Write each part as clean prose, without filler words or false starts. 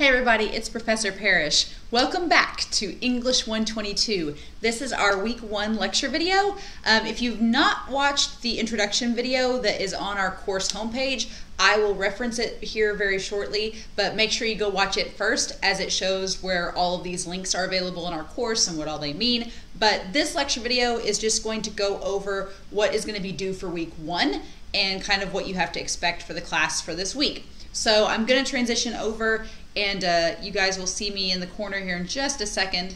everybody, it's Professor Parish. Welcome back to English 122. This is our week 1 lecture video. If you've not watched the introduction video that is on our course homepage, I will reference it here very shortly, but make sure you go watch it first as it shows where all of these links are available in our course and what all they mean. But this lecture video is just going to go over what is going to be due for week 1 and kind of what you have to expect for the class for this week. So I'm going to transition over and you guys will see me in the corner here in just a second.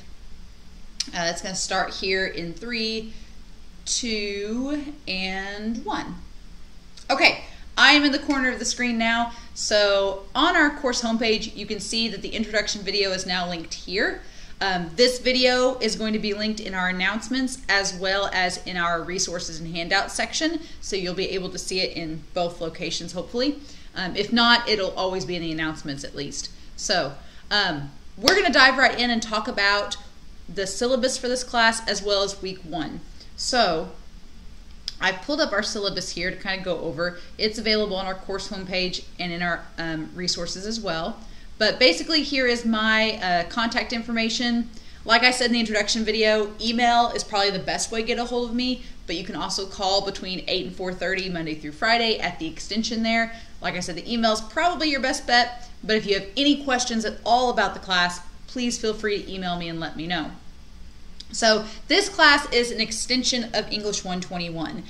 That's going to start here in 3, 2, and 1. Okay, I am in the corner of the screen now. So on our course homepage, you can see that the introduction video is now linked here. This video is going to be linked in our announcements as well as in our resources and handouts section. So you'll be able to see it in both locations, hopefully. If not, it'll always be in the announcements at least. So we're going to dive right in and talk about the syllabus for this class as well as week 1. So I've pulled up our syllabus here to kind of go over. It's available on our course homepage and in our resources as well. But basically here is my contact information. Like I said in the introduction video, email is probably the best way to get a hold of me, but you can also call between 8 and 4:30 Monday through Friday at the extension there. Like I said, the email is probably your best bet, but if you have any questions at all about the class, please feel free to email me and let me know. So this class is an extension of English 121.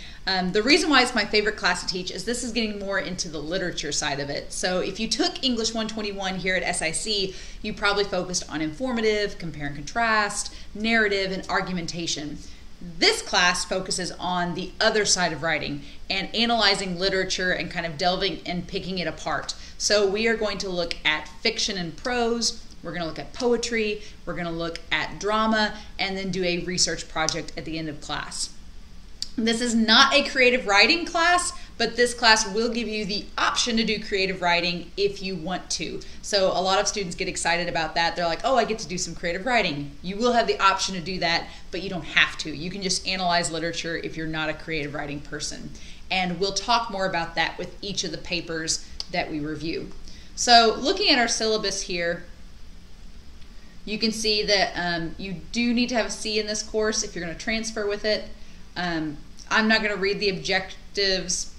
The reason why it's my favorite class to teach is this is getting more into the literature side of it. So if you took English 121 here at SIC, you probably focused on informative, compare and contrast, narrative, and argumentation. This class focuses on the other side of writing and analyzing literature and kind of delving and picking it apart. So we are going to look at fiction and prose, we're going to look at poetry, we're going to look at drama, and then do a research project at the end of class. This is not a creative writing class, but this class will give you the option to do creative writing if you want to. So a lot of students get excited about that. They're like, oh, I get to do some creative writing. You will have the option to do that, but you don't have to. You can just analyze literature if you're not a creative writing person. And we'll talk more about that with each of the papers that we review. So looking at our syllabus here, you can see that you do need to have a C in this course if you're going to transfer with it. I'm not going to read the objectives,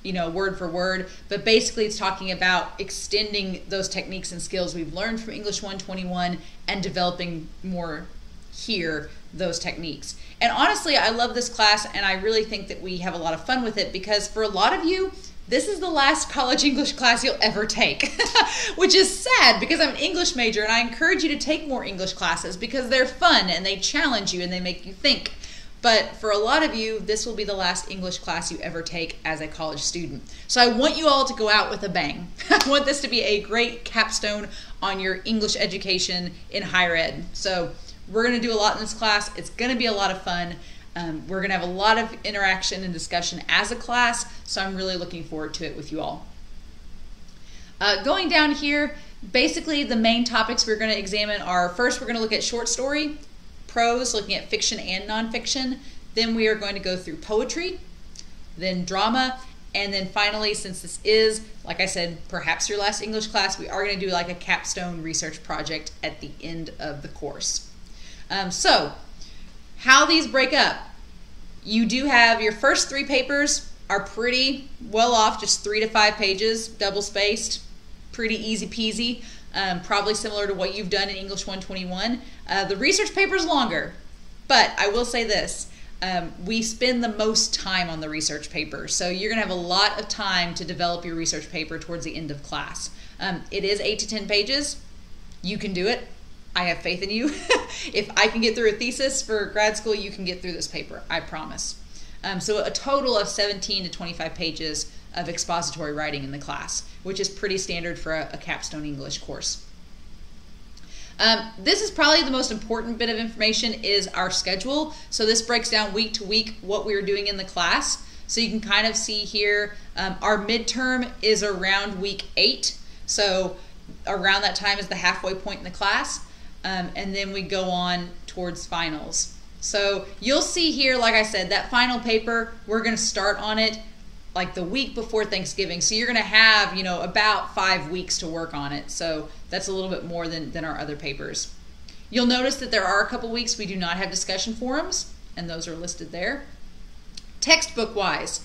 word for word, but basically it's talking about extending those techniques and skills we've learned from English 121 and developing more here those techniques. And honestly, I love this class and I really think that we have a lot of fun with it because for a lot of you, this is the last college English class you'll ever take, which is sad because I'm an English major and I encourage you to take more English classes because they're fun and they challenge you and they make you think. But for a lot of you, this will be the last English class you ever take as a college student. So I want you all to go out with a bang. I want this to be a great capstone on your English education in higher ed. So we're going to do a lot in this class. It's going to be a lot of fun. We're going to have a lot of interaction and discussion as a class, so I'm really looking forward to it with you all. Going down here, basically the main topics we're going to examine are, first we're going to look at short story, prose, looking at fiction and nonfiction. Then we are going to go through poetry, then drama, and then finally, since this is, like I said, perhaps your last English class, we are going to do like a capstone research project at the end of the course. So, how these break up. You do have your first 3 papers are pretty well off, just 3 to 5 pages, double spaced, pretty easy peasy. Probably similar to what you've done in English 121. The research paper is longer, but I will say this, we spend the most time on the research paper, so you're going to have a lot of time to develop your research paper towards the end of class. It is 8 to 10 pages. You can do it. I have faith in you. If I can get through a thesis for grad school, you can get through this paper, I promise. So a total of 17 to 25 pages of expository writing in the class, which is pretty standard for a capstone English course. This is probably the most important bit of information is our schedule. So this breaks down week to week what we're doing in the class. So you can kind of see here, our midterm is around week 8. So around that time is the halfway point in the class. And then we go on towards finals. So you'll see here, like I said, that final paper, we're going to start on it like the week before Thanksgiving. So you're going to have, you know, about 5 weeks to work on it. So that's a little bit more than our other papers. You'll notice that there are a couple weeks we do not have discussion forums, and those are listed there. Textbook wise,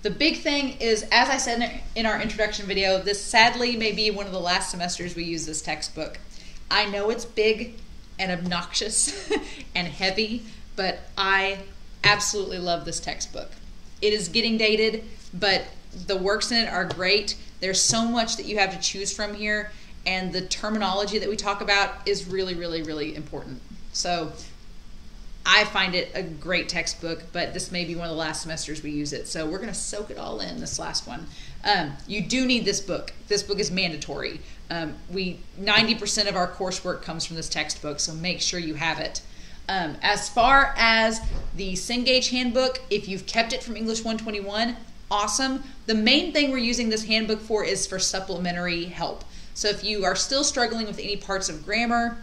the big thing is, as I said in our introduction video, this sadly may be one of the last semesters we use this textbook. I know it's big and obnoxious and heavy, but I absolutely love this textbook. It is getting dated, but the works in it are great. There's so much that you have to choose from here, and the terminology that we talk about is really, really, really important. So I find it a great textbook, but this may be one of the last semesters we use it. So we're going to soak it all in this last one. You do need this book. This book is mandatory. 90% of our coursework comes from this textbook, so make sure you have it. As far as the Cengage handbook, if you've kept it from English 121, awesome. The main thing we're using this handbook for is for supplementary help. So if you are still struggling with any parts of grammar,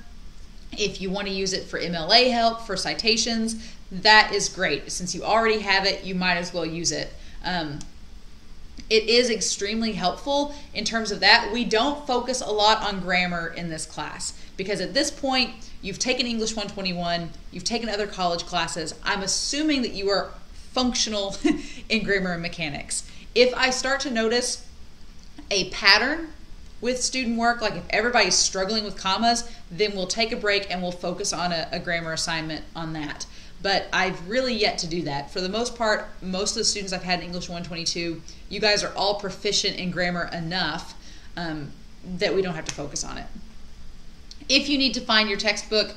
if you want to use it for MLA help, for citations, that is great. Since you already have it, you might as well use it. It is extremely helpful in terms of that. We don't focus a lot on grammar in this class because at this point, you've taken English 121, you've taken other college classes. I'm assuming that you are functional in grammar and mechanics. If I start to notice a pattern with student work, like if everybody's struggling with commas, then we'll take a break and we'll focus on a grammar assignment on that. But I've really yet to do that. For the most part, most of the students I've had in English 122, you guys are all proficient in grammar enough that we don't have to focus on it. If you need to find your textbook,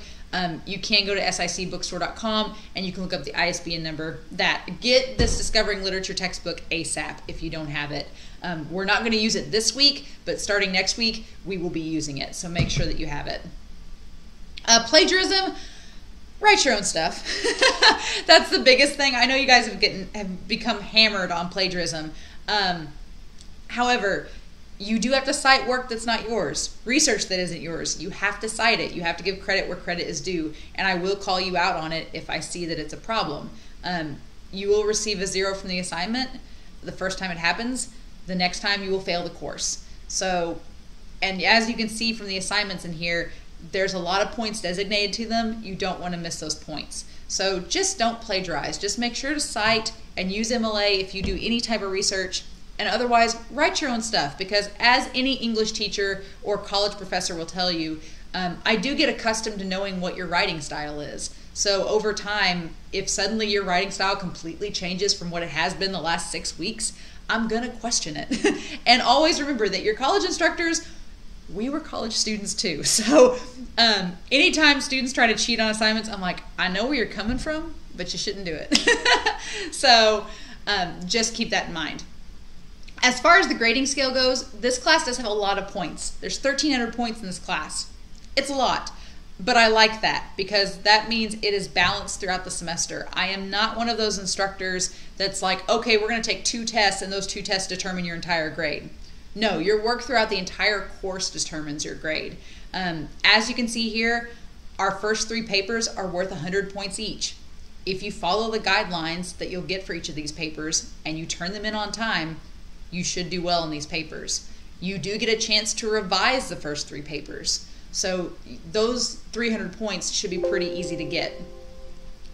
you can go to sicbookstore.com and you can look up the ISBN number. Get this Discovering Literature textbook ASAP if you don't have it. We're not going to use it this week, but starting next week, we will be using it. So make sure that you have it. Plagiarism, write your own stuff. That's the biggest thing. I know you guys have become hammered on plagiarism. However, you do have to cite work that's not yours, research that isn't yours. You have to cite it. You have to give credit where credit is due, and I will call you out on it if I see that it's a problem. You will receive a 0 from the assignment the first time it happens. The next time you will fail the course. So, and as you can see from the assignments in here, there's a lot of points designated to them. You don't want to miss those points. So just don't plagiarize. Just make sure to cite and use MLA if you do any type of research. And otherwise, write your own stuff, because as any English teacher or college professor will tell you, I do get accustomed to knowing what your writing style is. So over time, if suddenly your writing style completely changes from what it has been the last 6 weeks, I'm going to question it. And always remember that your college instructors, we were college students too. So anytime students try to cheat on assignments, I'm like, I know where you're coming from, but you shouldn't do it. So just keep that in mind. As far as the grading scale goes, this class does have a lot of points. There's 1,300 points in this class. It's a lot, but I like that because that means it is balanced throughout the semester. I am not one of those instructors that's like, okay, we're going to take 2 tests and those 2 tests determine your entire grade. No, your work throughout the entire course determines your grade. As you can see here, our first 3 papers are worth 100 points each. If you follow the guidelines that you'll get for each of these papers and you turn them in on time, you should do well in these papers. You do get a chance to revise the first 3 papers. So those 300 points should be pretty easy to get.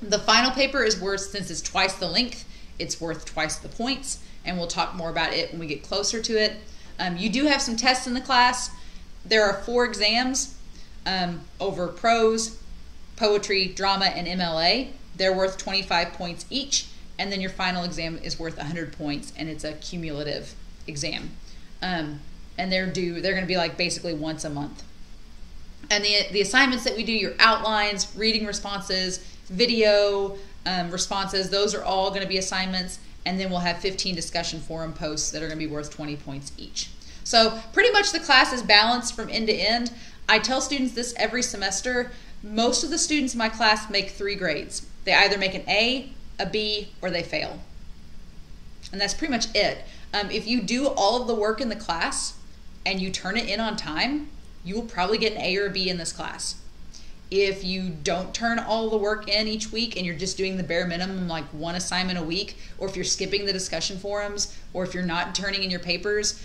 The final paper is worth, since it's twice the length, it's worth twice the points, and we'll talk more about it when we get closer to it. You do have some tests in the class. There are 4 exams over prose, poetry, drama, and MLA. They're worth 25 points each. And then your final exam is worth 100 points, and it's a cumulative exam. And they're going to be like basically once a month. And the assignments that we do, your outlines, reading responses, video responses, those are all going to be assignments. And then we'll have 15 discussion forum posts that are going to be worth 20 points each. So pretty much the class is balanced from end to end. I tell students this every semester. Most of the students in my class make 3 grades. They either make an A, a B, or they fail. And that's pretty much it. If you do all of the work in the class and you turn it in on time, you will probably get an A or a B in this class. If you don't turn all the work in each week and you're just doing the bare minimum, like one assignment a week, or if you're skipping the discussion forums, or if you're not turning in your papers,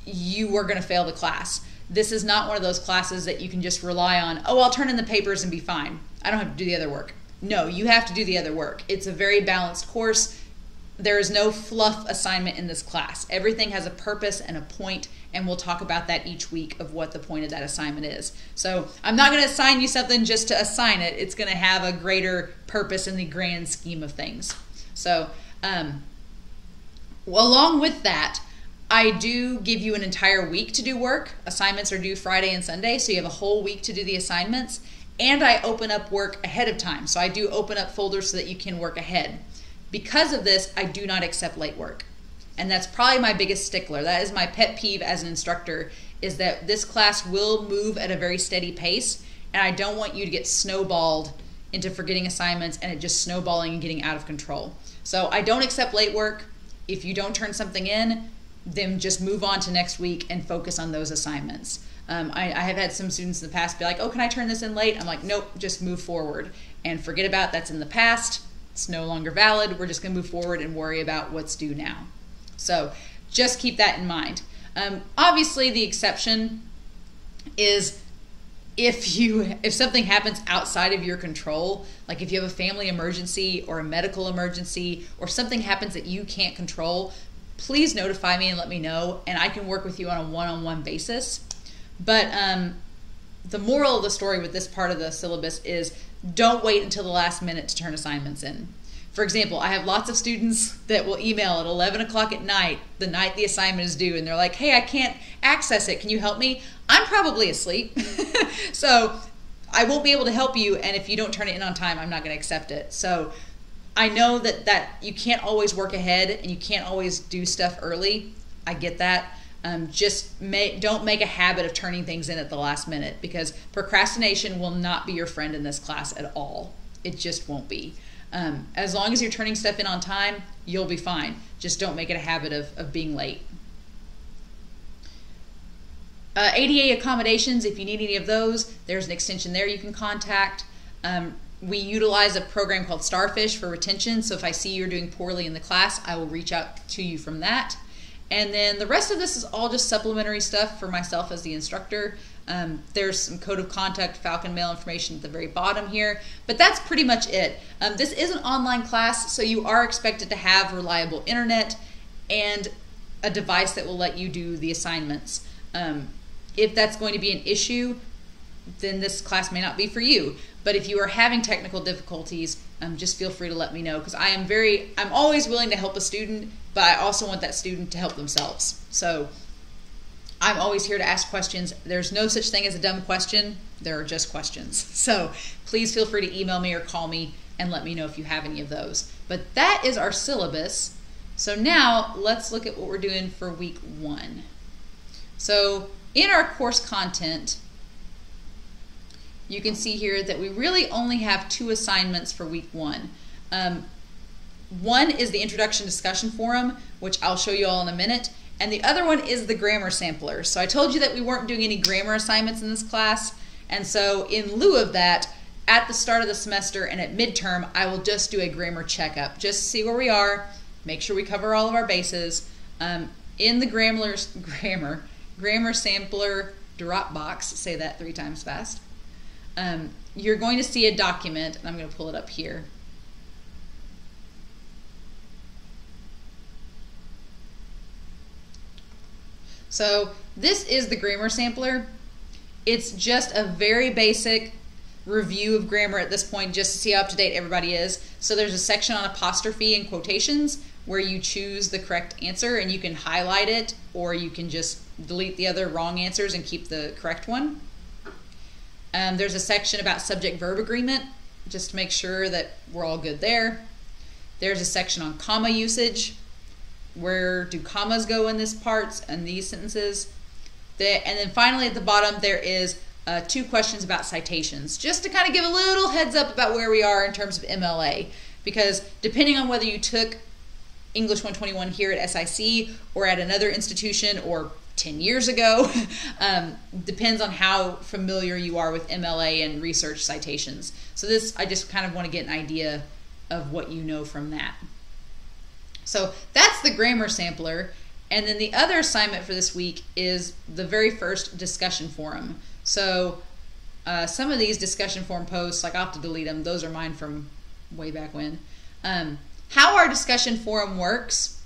you are going to fail the class. This is not one of those classes that you can just rely on, oh, I'll turn in the papers and be fine. I don't have to do the other work. No, you have to do the other work. It's a very balanced course. There is no fluff assignment in this class. Everything has a purpose and a point, and we'll talk about that each week of what the point of that assignment is. So I'm not going to assign you something just to assign it. It's going to have a greater purpose in the grand scheme of things. So along with that, I do give you an entire week to do work. Assignments are due Friday and Sunday, so you have a whole week to do the assignments. And I open up work ahead of time. So I do open up folders so that you can work ahead. Because of this, I do not accept late work. And that's probably my biggest stickler. That is my pet peeve as an instructor, is that this class will move at a very steady pace, and I don't want you to get snowballed into forgetting assignments and it just snowballing and getting out of control. So I don't accept late work. If you don't turn something in, then just move on to next week and focus on those assignments. I have had some students in the past be like, oh, can I turn this in late? I'm like, nope, just move forward and forget about that's in the past. It's no longer valid. We're just going to move forward and worry about what's due now. So just keep that in mind. Obviously, the exception is if something happens outside of your control, like if you have a family emergency or a medical emergency or something happens that you can't control, please notify me and let me know, and I can work with you on a one-on-one basis. But the moral of the story with this part of the syllabus is don't wait until the last minute to turn assignments in. For example, I have lots of students that will email at 11 o'clock at night, the night the assignment is due, and they're like, hey, I can't access it. Can you help me? I'm probably asleep. So I won't be able to help you, and if you don't turn it in on time, I'm not going to accept it. So I know that you can't always work ahead and you can't always do stuff early. I get that. Don't make a habit of turning things in at the last minute, because procrastination will not be your friend in this class at all. It just won't be. As long as you're turning stuff in on time, you'll be fine. Just don't make it a habit of being late. ADA accommodations, if you need any of those, there's an extension there you can contact. We utilize a program called Starfish for retention, so if I see you're doing poorly in the class, I will reach out to you from that. And then the rest of this is all just supplementary stuff for myself as the instructor. There's some code of contact, Falcon mail information at the very bottom here, but that's pretty much it. This is an online class, so you are expected to have reliable internet and a device that will let you do the assignments. If that's going to be an issue, then this class may not be for you. But if you are having technical difficulties, just feel free to let me know, because I'm always willing to help a student, but I also want that student to help themselves. So I'm always here to ask questions. There's no such thing as a dumb question. There are just questions. So please feel free to email me or call me and let me know if you have any of those. But that is our syllabus. So now let's look at what we're doing for week 1. So in our course content, you can see here that we really only have 2 assignments for week 1. One is the introduction discussion forum, which I'll show you all in a minute, and the other one is the grammar sampler. So I told you that we weren't doing any grammar assignments in this class, and so in lieu of that, at the start of the semester and at midterm, I will just do a grammar checkup, just to see where we are, make sure we cover all of our bases. In the grammar sampler Dropbox, say that 3 times fast, you're going to see a document, and I'm going to pull it up here. So this is the grammar sampler. It's just a very basic review of grammar at this point, just to see how up to date everybody is. So there's a section on apostrophe and quotations where you choose the correct answer, and you can highlight it, or you can just delete the other wrong answers and keep the correct one. There's a section about subject-verb agreement, just to make sure that we're all good there. There's a section on comma usage. Where do commas go in this parts and these sentences? And then finally at the bottom there is 2 questions about citations, just to kind of give a little heads up about where we are in terms of MLA, because depending on whether you took English 121 here at SIC or at another institution or 10 years ago. Depends on how familiar you are with MLA and research citations. So this, I just kind of want to get an idea of what you know from that. So that's the grammar sampler. And then the other assignment for this week is the very first discussion forum. So some of these discussion forum posts, like I'll have to delete them. Those are mine from way back when. How our discussion forum works,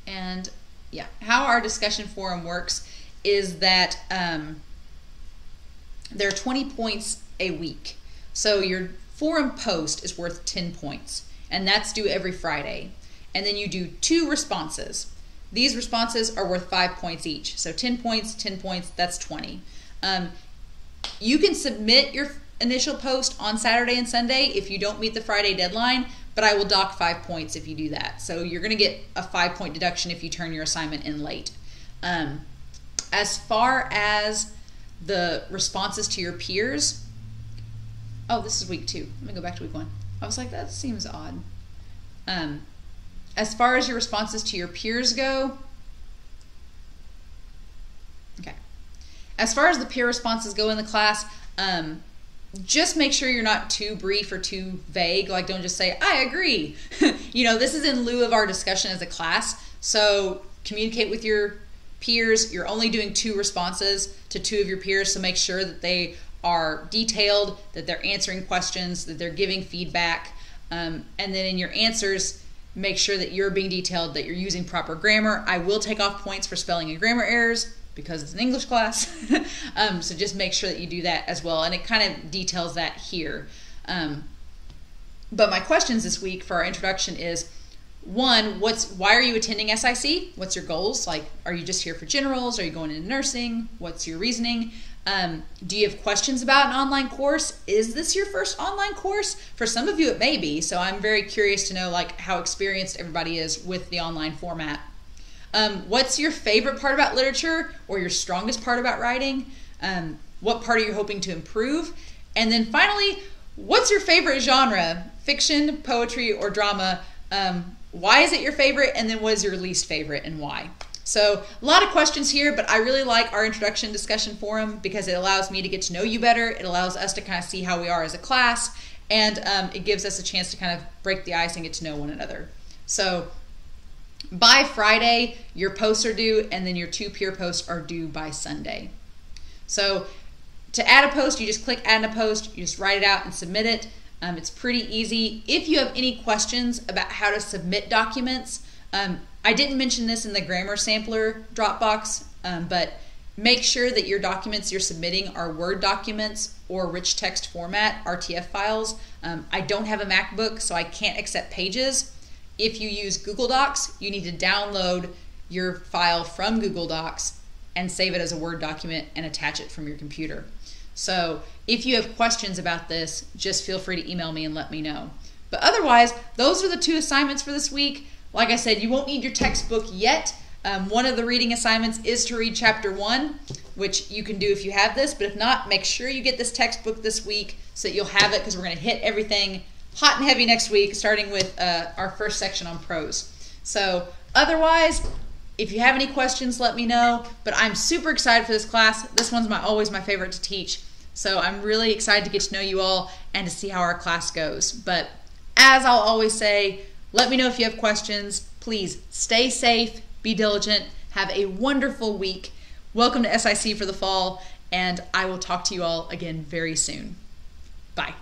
and yeah, how our discussion forum works is that there are 20 points a week. So your forum post is worth 10 points, and that's due every Friday. And then you do 2 responses. These responses are worth 5 points each. So 10 points, 10 points, that's 20. You can submit your initial post on Saturday and Sunday if you don't meet the Friday deadline, but I will dock 5 points if you do that. So you're going to get a 5-point deduction if you turn your assignment in late. As far as the responses to your peers, oh, this is week 2. Let me go back to week 1. I was like, that seems odd. As far as your responses to your peers go, okay. As far as the peer responses go in the class, just make sure you're not too brief or too vague. Like, don't just say, I agree. You know, this is in lieu of our discussion as a class. So communicate with your peers. You're only doing 2 responses to 2 of your peers. So make sure that they are detailed, that they're answering questions, that they're giving feedback. And then in your answers, make sure that you're being detailed, that you're using proper grammar. I will take off points for spelling and grammar errors because it's an English class. So just make sure that you do that as well. And it kind of details that here. But my questions this week for our introduction is, 1, why are you attending SIC? What's your goals? Like, are you just here for generals? Are you going into nursing? What's your reasoning? Do you have questions about an online course? Is this your first online course? For some of you it may be, so I'm very curious to know like how experienced everybody is with the online format. What's your favorite part about literature or your strongest part about writing? What part are you hoping to improve? And then finally, what's your favorite genre? Fiction, poetry, or drama? Why is it your favorite? And then what is your least favorite and why? So a lot of questions here, but I really like our introduction discussion forum because it allows me to get to know you better. It allows us to kind of see how we are as a class, and it gives us a chance to kind of break the ice and get to know one another. So by Friday, your posts are due, and then your 2 peer posts are due by Sunday. So to add a post, you just click add a post, you just write it out and submit it. It's pretty easy. If you have any questions about how to submit documents, I didn't mention this in the grammar sampler Dropbox, but make sure that your documents you're submitting are Word documents or rich text format, RTF files. I don't have a MacBook, so I can't accept Pages. If you use Google Docs, you need to download your file from Google Docs and save it as a Word document and attach it from your computer. So if you have questions about this, just feel free to email me and let me know. But otherwise, those are the 2 assignments for this week. Like I said, you won't need your textbook yet. One of the reading assignments is to read chapter 1, which you can do if you have this, but if not, make sure you get this textbook this week so that you'll have it, because we're going to hit everything hot and heavy next week, starting with our first section on prose. So otherwise, if you have any questions, let me know. But I'm super excited for this class. This one's always my favorite to teach. So I'm really excited to get to know you all and to see how our class goes. But as I'll always say, let me know if you have questions. Please stay safe, be diligent, have a wonderful week. Welcome to SIC for the fall, and I will talk to you all again very soon. Bye.